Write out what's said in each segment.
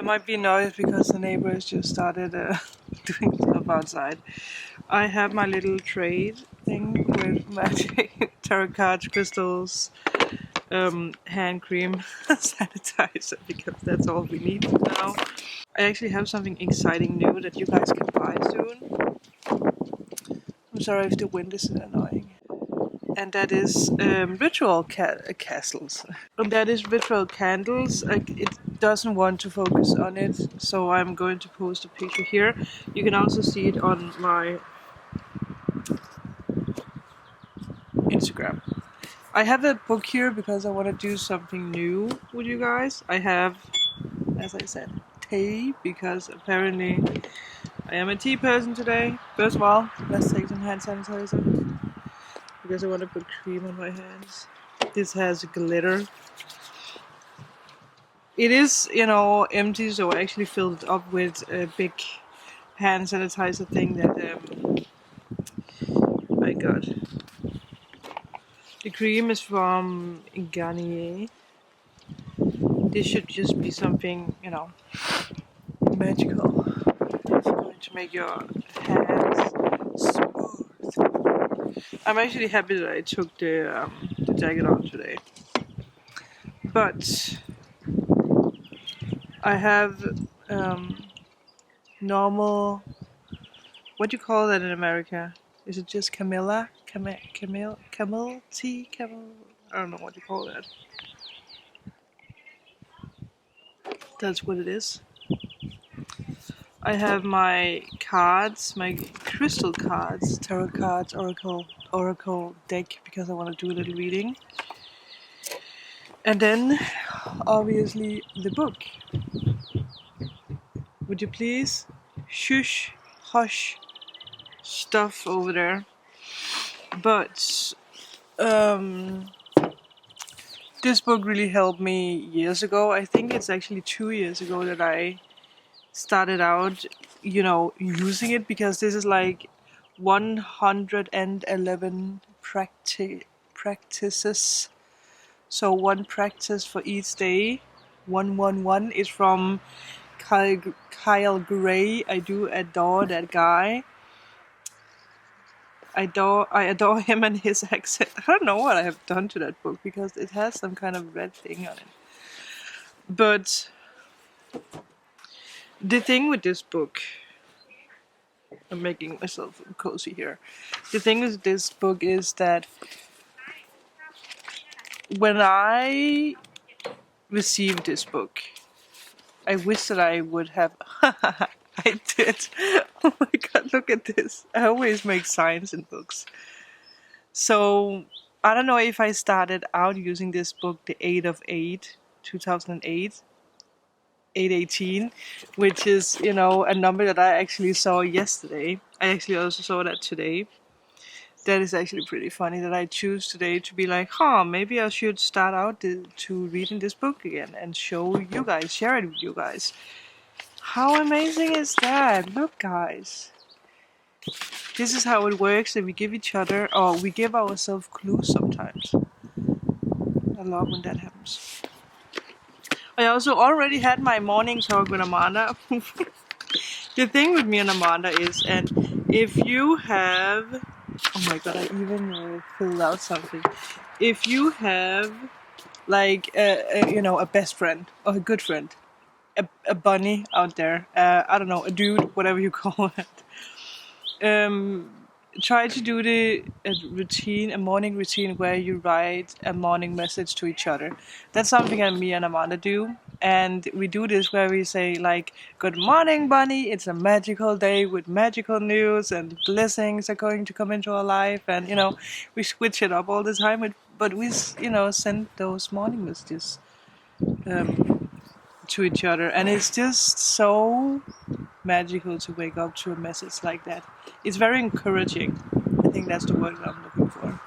might be noise because the neighbors just started doing stuff outside. I have my little trade thing with magic tarot cards, crystals, hand cream, sanitizer, because that's all we need now. I actually have something exciting new that you guys can buy soon. I'm sorry if the wind is annoying. And that is ritual castles. And that is ritual candles. It doesn't want to focus on it, so I'm going to post a picture here. You can also see it on my Instagram. I have a book here because I want to do something new with you guys. I have, as I said, tea, because apparently I am a tea person today. First of all, let's take some hand sanitizer, because I want to put cream on my hands. This has glitter. It is, empty, so I actually filled it up with a big hand sanitizer thing that I got. The cream is from Garnier. This should just be something, magical. It's going to make your hands smooth. I'm actually happy that I took the jacket on today. But I have normal. What do you call that in America? Is it just Camilla? Camel tea? I don't know what you call that. That's what it is. I have my cards, my crystal cards, tarot cards, oracle deck, because I want to do a little reading. And then, obviously, the book. Would you please shush, hush stuff over there? But this book really helped me years ago. I think it's actually 2 years ago that I started out, using it, because this is like 111 practices. So one practice for each day. 111 is from Kyle Gray. I do adore that guy. I adore him and his accent. I don't know what I have done to that book, because it has some kind of red thing on it. But the thing with this book, I'm making myself cozy here. The thing with this book is that when I received this book, I wish that I would have. I did. Oh my god, look at this. I always make signs in books. So, I don't know if I started out using this book the 8th of 8, 2008, 8/18, which is, a number that I actually saw yesterday. I actually also saw that today. That is actually pretty funny that I choose today to be like, maybe I should start out to reading this book again and share it with you guys. How amazing is that? Look, guys. This is how it works, that we give each other, or we give ourselves clues sometimes. I love when that happens. I also already had my morning talk with Amanda. The thing with me and Amanda is, and if you have... Oh my god, I even filled out something. If you have, like, a best friend, or a good friend, a bunny out there, I don't know, a dude, whatever you call it, try to do a morning routine where you write a morning message to each other. That's something that me and Amanda do. And we do this where we say, like, good morning, bunny, it's a magical day with magical news, and blessings are going to come into our life. And, we switch it up all the time. But we, send those morning messages to each other. And it's just so magical to wake up to a message like that. It's very encouraging. I think that's the word that I'm looking for.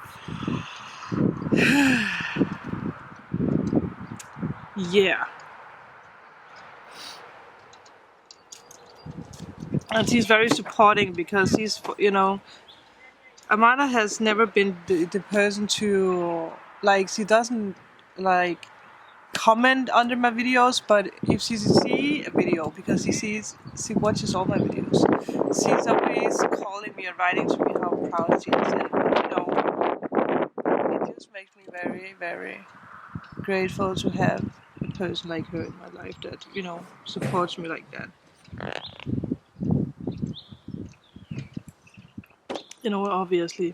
Yeah. And she's very supporting, because Amanda has never been the person to, like, she doesn't, like, comment under my videos, but if she sees a video, because she watches all my videos, she's always calling me and writing to me how proud she is, and it just makes me very, very grateful to have a person like her in my life that supports me like that. Obviously,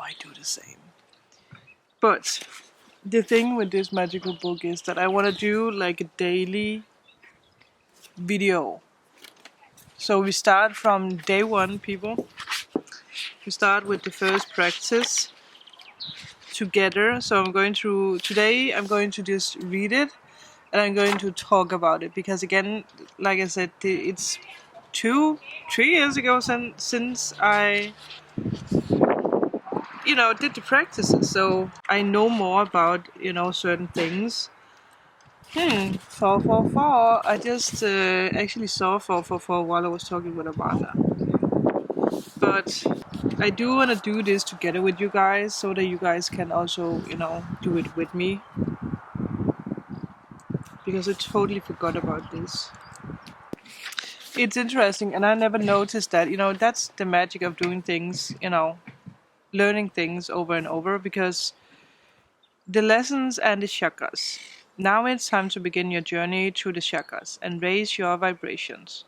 I do the same. But the thing with this magical book is that I want to do like a daily video. So we start from day one, people. We start with the first practice together. So today I'm going to just read it and I'm going to talk about it, because again, like I said, it's 3 years ago since I did the practices, so I know more about certain things. 444. I just actually saw 444 while I was talking with Amanda. But I do want to do this together with you guys so that you guys can also, do it with me. Because I totally forgot about this. It's interesting, and I never noticed that. That's the magic of doing things, learning things over and over, because the lessons and the chakras. Now it's time to begin your journey through the chakras and raise your vibrations.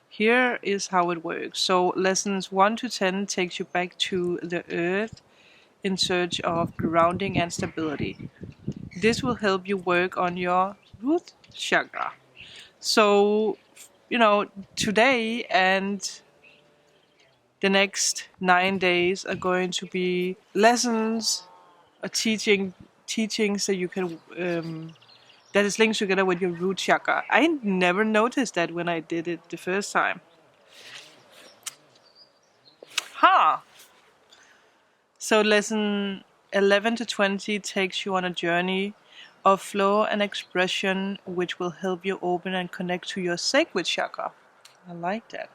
Here is how it works. So lessons 1 to 10 takes you back to the earth in search of grounding and stability. This will help you work on your root chakra. So, today and the next 9 days are going to be lessons, teachings that you can that is linked together with your root chakra. I never noticed that when I did it the first time. So lesson 11 to 20 takes you on a journey of flow and expression, which will help you open and connect to your sacred chakra. I like that.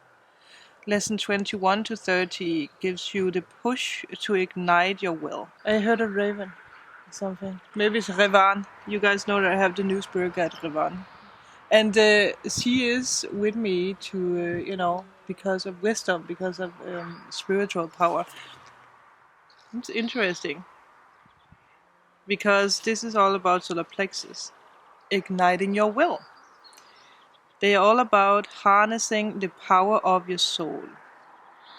Lesson 21 to 30 gives you the push to ignite your will. I heard a raven. Something. Maybe it's Revan. You guys know that I have the new spirit guide, Revan. And she is with me to, because of wisdom, because of spiritual power. It's interesting. Because this is all about solar plexus, igniting your will. They are all about harnessing the power of your soul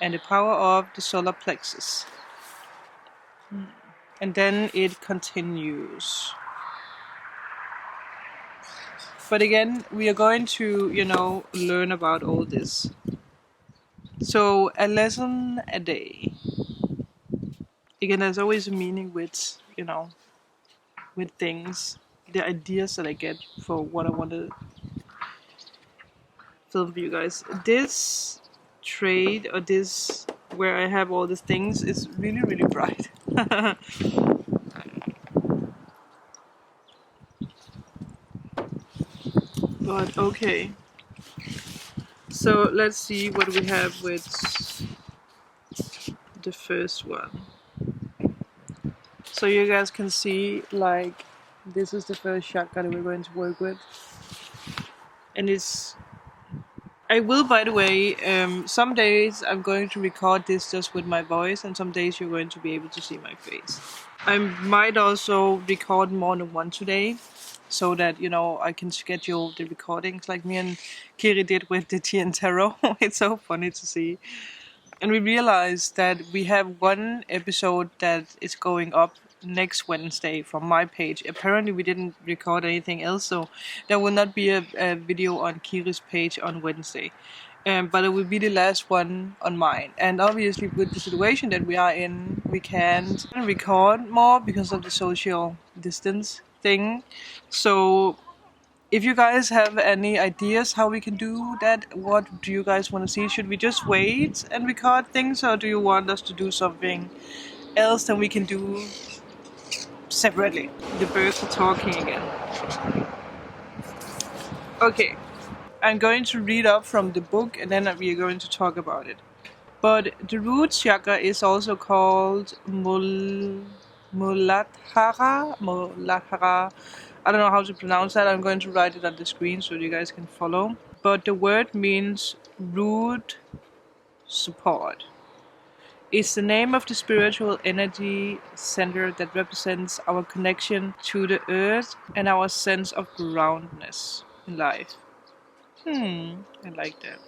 and the power of the solar plexus. And then it continues. But again, we are going to, learn about all this. So a lesson a day. Again, there's always a meaning with, with things, the ideas that I get for what I want to film for you guys. This trade, or this where I have all these things, is really, really bright. But okay. So let's see what we have with the first one. So you guys can see, like, this is the first chakra that we're going to work with. And I will, by the way, some days I'm going to record this just with my voice, and some days you're going to be able to see my face. I might also record more than one today, so that, I can schedule the recordings like me and Kiris did with the Tea and Tarot. It's so funny to see. And we realized that we have one episode that is going up next Wednesday from my page. Apparently we didn't record anything else, so there will not be a video on Kiris' page on Wednesday. But it will be the last one on mine. And obviously with the situation that we are in, we can't record more because of the social distance thing. So if you guys have any ideas how we can do that, what do you guys want to see? Should we just wait and record things, or do you want us to do something else that we can do separately? The birds are talking again. Okay, I'm going to read up from the book and then we are going to talk about it. But the root chakra is also called Muladhara, I don't know how to pronounce that. I'm going to write it on the screen so you guys can follow. But the word means root support. It's the name of the spiritual energy center that represents our connection to the earth and our sense of groundedness in life. I like that.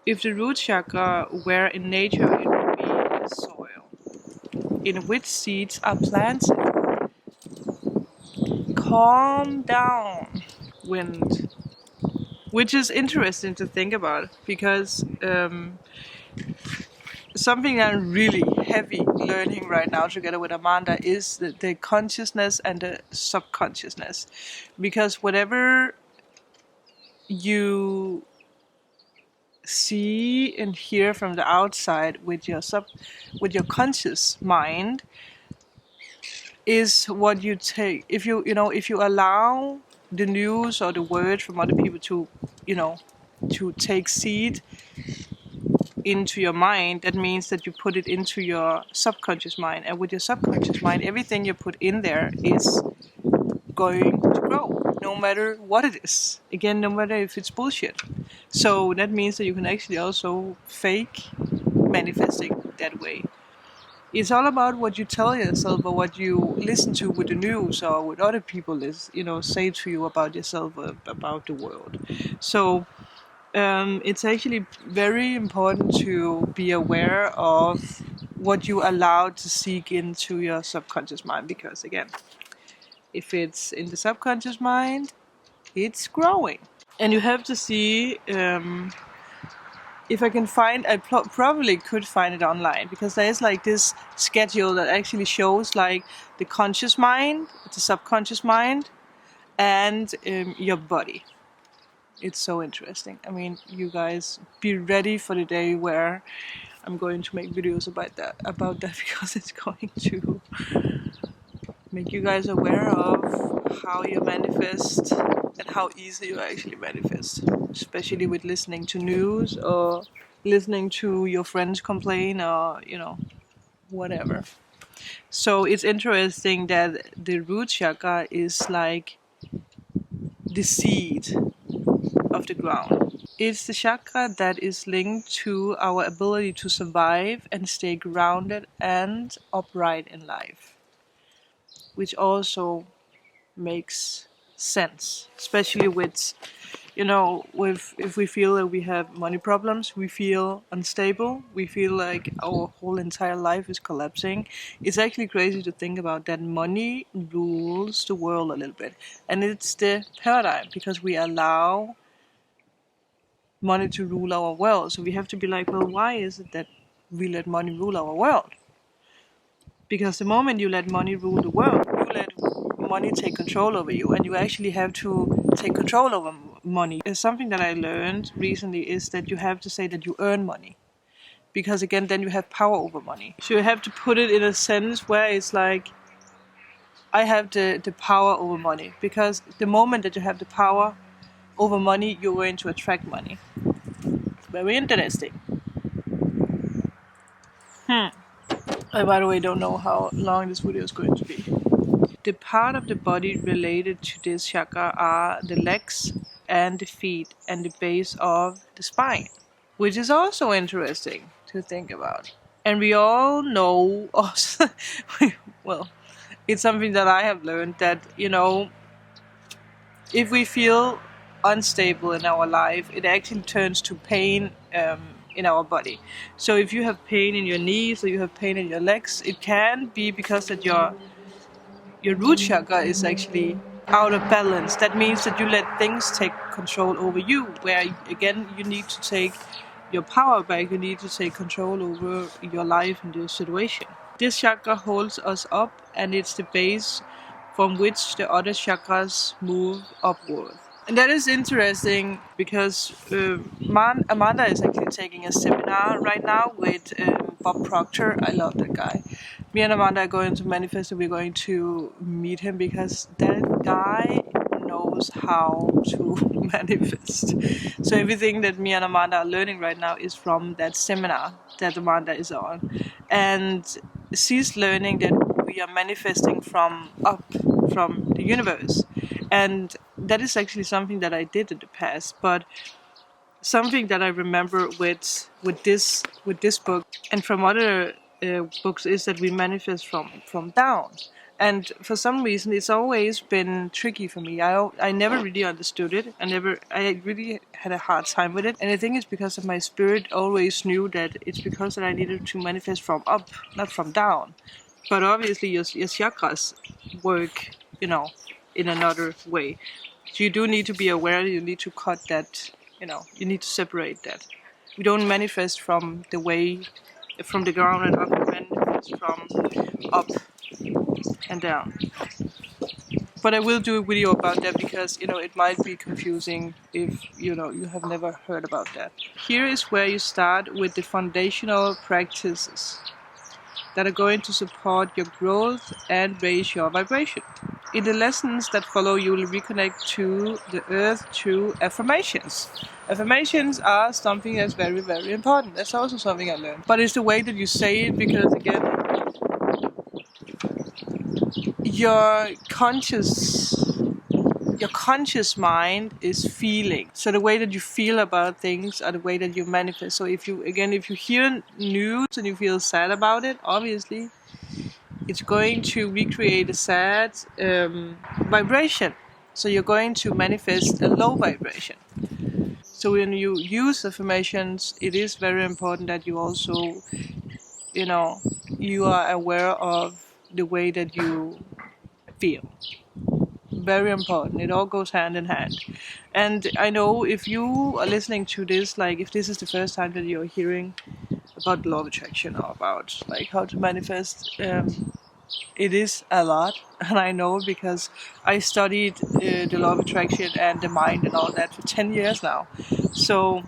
If the root chakra were in nature, it would be the soil in which seeds are planted. Calm down, wind. Which is interesting to think about because something I'm really heavy learning right now together with Amanda is the consciousness and the subconsciousness. Because whatever you see and hear from the outside with your conscious mind is what you take. If you allow the news or the words from other people to take seed into your mind, that means that you put it into your subconscious mind, and with your subconscious mind, everything you put in there is going to grow, no matter what it is. Again, no matter if it's bullshit. So that means that you can actually also fake manifesting that way. It's all about what you tell yourself or what you listen to with the news or what other people say to you about yourself or about the world. So it's actually very important to be aware of what you allow to seek into your subconscious mind, because again, if it's in the subconscious mind, it's growing. And you have to see if I can find, I probably could find it online, because there is like this schedule that actually shows like the conscious mind, the subconscious mind, and your body. It's so interesting. I mean, you guys be ready for the day where I'm going to make videos about that because it's going to make you guys aware of how you manifest and how easy you actually manifest, especially with listening to news or listening to your friends complain or whatever. So it's interesting that the root chakra is like the seed of the ground. It's the chakra that is linked to our ability to survive and stay grounded and upright in life, which also makes sense, especially with if we feel that we have money problems, we feel unstable, we feel like our whole entire life is collapsing. It's actually crazy to think about that money rules the world a little bit, and it's the paradigm because we allow money to rule our world. So we have to be like, well, why is it that we let money rule our world? Because the moment you let money rule the world, you let money take control over you, and you actually have to take control over money. Something that I learned recently is that you have to say that you earn money, because again, then you have power over money. So you have to put it in a sense where it's like, I have the power over money, because the moment that you have the power over money, you're going to attract money. Very interesting. I, by the way, don't know how long this video is going to be. The part of the body related to this chakra are the legs and the feet and the base of the spine, which is also interesting to think about. And we all know also, well, it's something that I have learned that, if we feel unstable in our life, it actually turns to pain in our body. So if you have pain in your knees or you have pain in your legs, it can be because that your root chakra is actually out of balance. That means that you let things take control over you, where again you need to take your power back, you need to take control over your life and your situation. This chakra holds us up, and it's the base from which the other chakras move upward. And that is interesting because Amanda is actually taking a seminar right now with Bob Proctor. I love that guy. Me and Amanda are going to manifest, and we're going to meet him because that guy knows how to manifest. So everything that me and Amanda are learning right now is from that seminar that Amanda is on. And she's learning that we are manifesting from up, from the universe. And that is actually something that I did in the past, but something that I remember with this book and from other books is that we manifest from down. And for some reason, it's always been tricky for me. I never really understood it. I really had a hard time with it. And I think it's because of my spirit always knew that it's because that I needed to manifest from up, not from down. But obviously, your chakras work, in another way. So you do need to be aware. You need to cut that. You need to separate that. We don't manifest from the ground and up. We manifest from up and down. But I will do a video about that because it might be confusing if you have never heard about that. Here is where you start with the foundational practices that are going to support your growth and raise your vibration. In the lessons that follow, you will reconnect to the earth through affirmations. Affirmations are something that's very, very important. That's also something I learned. But it's the way that you say it, because again, your conscious mind is feeling. So the way that you feel about things are the way that you manifest. So if you hear news and you feel sad about it, obviously it's going to recreate a sad vibration. So you're going to manifest a low vibration. So when you use affirmations, it is very important that you also, you are aware of the way that you feel. Very important. It all goes hand in hand. And I know if you are listening to this, like if this is the first time that you're hearing about law of attraction or about like how to manifest, it is a lot, and I know because I studied the law of attraction and the mind and all that for 10 years now. So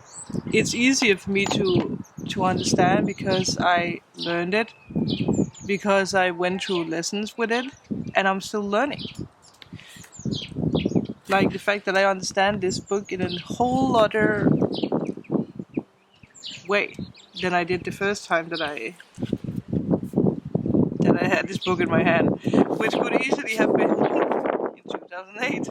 it's easier for me to understand because I learned it, because I went through lessons with it, and I'm still learning. Like the fact that I understand this book in a whole other way than I did the first time that I had this book in my hand, which could easily have been in 2008.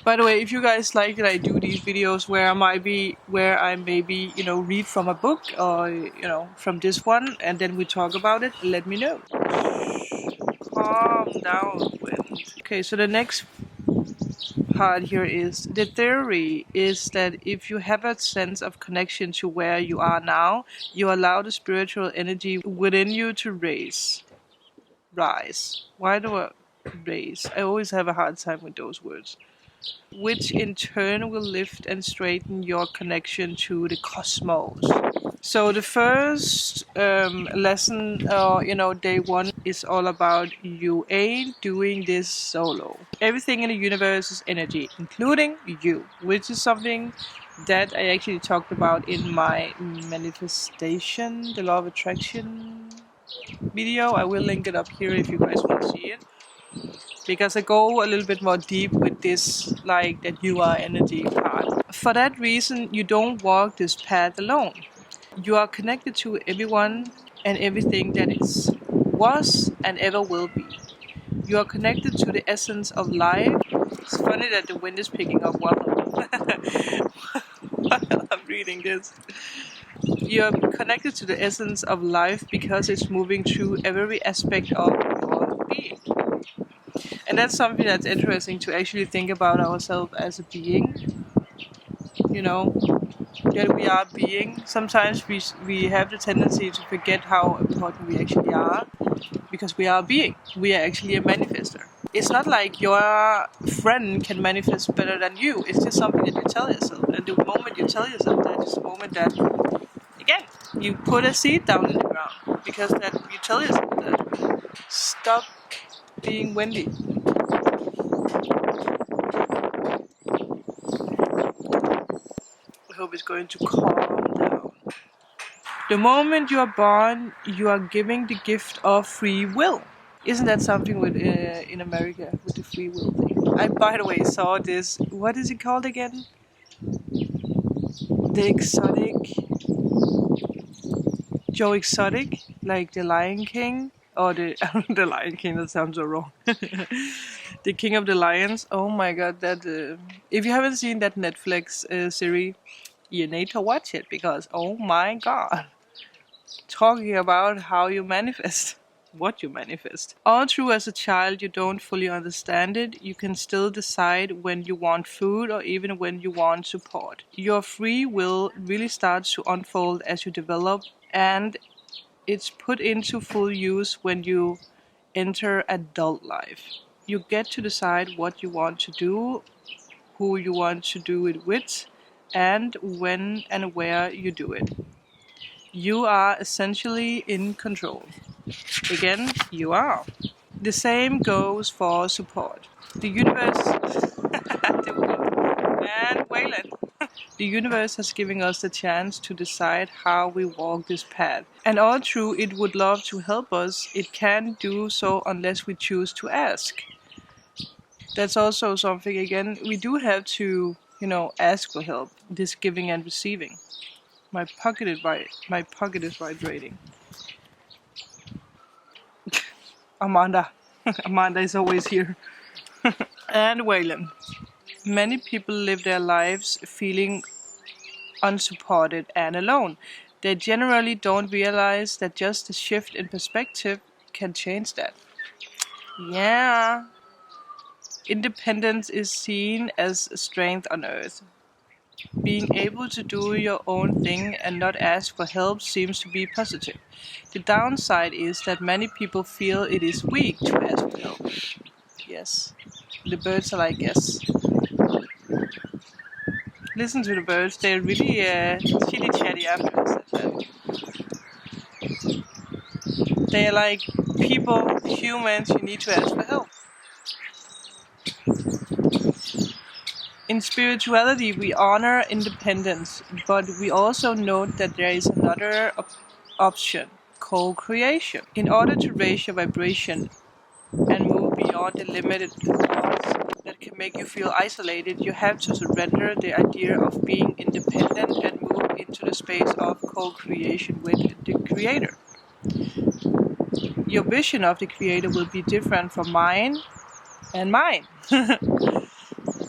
By the way, if you guys like that I do these videos where I maybe read from a book or from this one and then we talk about it, let me know. Calm down, wind. Okay, so the next part here is the theory is that if you have a sense of connection to where you are now, you allow the spiritual energy within you to rise. Why do I raise? I always have a hard time with those words. Which in turn will lift and straighten your connection to the cosmos. So the first lesson, day one is all about you ain't doing this solo. Everything in the universe is energy, including you, which is something that I actually talked about in my manifestation, the law of attraction video. I will link it up here if you guys want to see it. Because I go a little bit more deep with this, like that you are energy part. For that reason, you don't walk this path alone. You are connected to everyone and everything that is, was, and ever will be. You are connected to the essence of life. It's funny that the wind is picking up while I'm reading this. You are connected to the essence of life because it's moving through every aspect of your being. And that's something that's interesting to actually think about ourselves as a being. That we are being. Sometimes we have the tendency to forget how important we actually are, because we are a being. We are actually a manifester. It's not like your friend can manifest better than you. It's just something that you tell yourself. And the moment you tell yourself that is the moment that, again, you put a seed down in the ground, because that you tell yourself that. Stop being windy. I hope it's going to calm down. The moment you are born, you are giving the gift of free will. Isn't that something with in America with the free will thing? I, by the way, saw this. What is it called again? The Exotic. Joe Exotic, like the Lion King. or the the Lion King. That sounds so wrong. The King of the Lions. Oh my God! That if you haven't seen that Netflix series, you need to watch it because oh my God, talking about how you manifest. What you manifest. All through as a child, you don't fully understand it. You can still decide when you want food or even when you want support. Your free will really starts to unfold as you develop, and it's put into full use when you enter adult life. You get to decide what you want to do, who you want to do it with, and when and where you do it. You are essentially in control. Again, you are. The same goes for support. The universe and Wayland. The universe has given us the chance to decide how we walk this path. And all through it would love to help us, it can't do so unless we choose to ask. That's also something again we do have to, ask for help. This giving and receiving. My pocket is vibrating. Amanda. Amanda is always here. And Waylon. Many people live their lives feeling unsupported and alone. They generally don't realize that just a shift in perspective can change that. Yeah. Independence is seen as a strength on earth. Being able to do your own thing and not ask for help seems to be positive. The downside is that many people feel it is weak to ask for help. Yes. The birds are like, yes. Listen to the birds, they're really chitty chatty after I said that. They're like people, humans, you need to ask for help. In spirituality, we honor independence, but we also note that there is another option, co-creation. In order to raise your vibration and move beyond the limited thoughts that can make you feel isolated, you have to surrender the idea of being independent and move into the space of co-creation with the Creator. Your vision of the Creator will be different from mine and mine.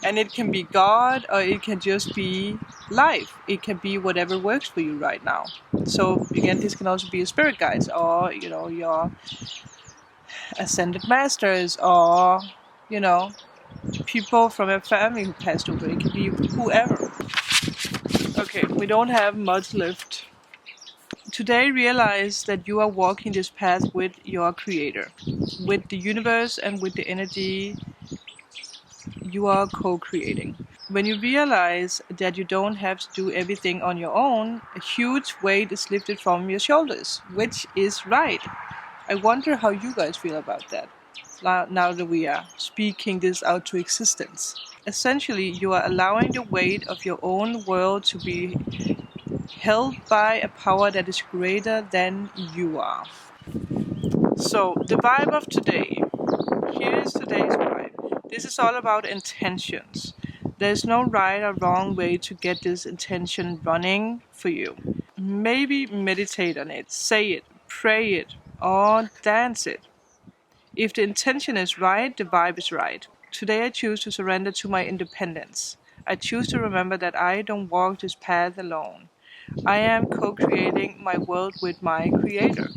And it can be God or it can just be life. It can be whatever works for you right now. So again, this can also be a spirit guides or, your ascended masters or, people from a family who passed away. It can be whoever. Okay, we don't have much left. Today, realize that you are walking this path with your Creator, with the universe and with the energy you are co-creating. When you realize that you don't have to do everything on your own, a huge weight is lifted from your shoulders, which is right. I wonder how you guys feel about that, now that we are speaking this out to existence. Essentially, you are allowing the weight of your own world to be held by a power that is greater than you are. So, the vibe of today. Here is today's vibe. This is all about intentions. There's no right or wrong way to get this intention running for you. Maybe meditate on it, say it, pray it, or dance it. If the intention is right, the vibe is right. Today I choose to surrender to my independence. I choose to remember that I don't walk this path alone. I am co-creating my world with my Creator.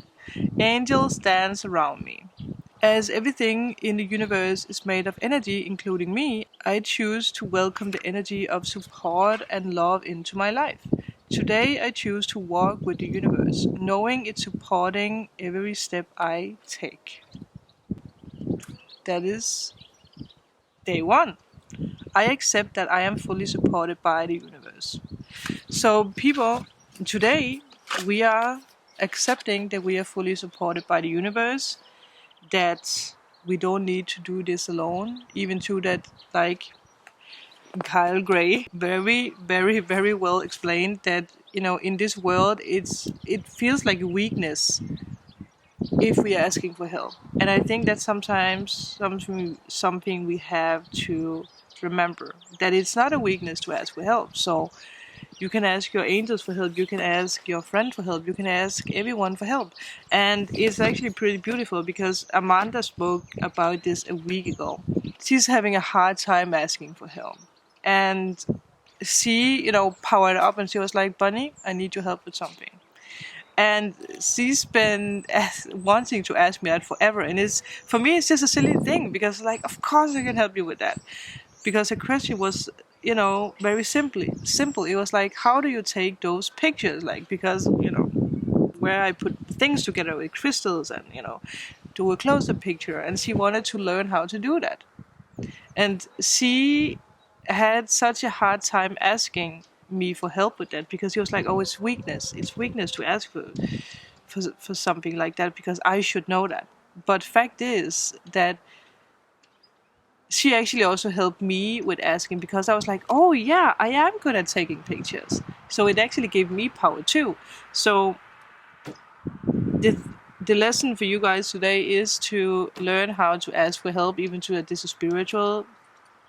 Angels dance around me. As everything in the universe is made of energy, including me, I choose to welcome the energy of support and love into my life. Today I choose to walk with the universe, knowing it's supporting every step I take. That is day one. I accept that I am fully supported by the universe. So people, today we are accepting that we are fully supported by the universe, that we don't need to do this alone, even to that, like Kyle Gray very, very, very well explained that, in this world it feels like a weakness if we are asking for help. And I think that's sometimes something we have to remember, that it's not a weakness to ask for help. So You can ask your angels for help. You can ask your friend for help. You can ask everyone for help. And it's actually pretty beautiful because Amanda spoke about this a week ago. She's having a hard time asking for help. And she, powered up and she was like, Bunny, I need your help with something. And she's been wanting to ask me that forever. And for me, it's just a silly thing because, like, of course I can help you with that. Because her question was, very simple. It was like, how do you take those pictures? Like, because, where I put things together with crystals and, do a close-up picture. And she wanted to learn how to do that. And she had such a hard time asking me for help with that because he was like, oh, it's weakness. It's weakness to ask for something like that because I should know that. But fact is that she actually also helped me with asking because I was like, oh yeah, I am good at taking pictures. So it actually gave me power too. So the lesson for you guys today is to learn how to ask for help, even to this is spiritual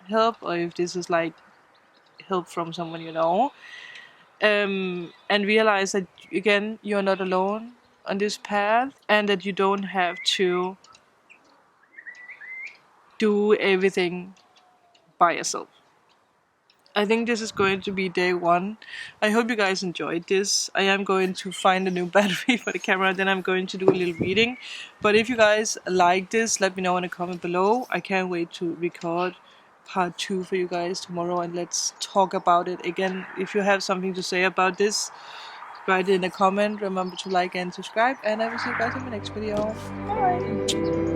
help or if this is like help from someone you know. And realize that again you're not alone on this path and that you don't have to do everything by yourself. I think this is going to be day 1. I hope you guys enjoyed this. I am going to find a new battery for the camera, then I'm going to do a little reading. But if you guys like this, let me know in a comment below. I can't wait to record part 2 for you guys tomorrow and let's talk about it again. If you have something to say about this, write it in a comment. Remember to like and subscribe, and I will see you guys in my next video. Bye!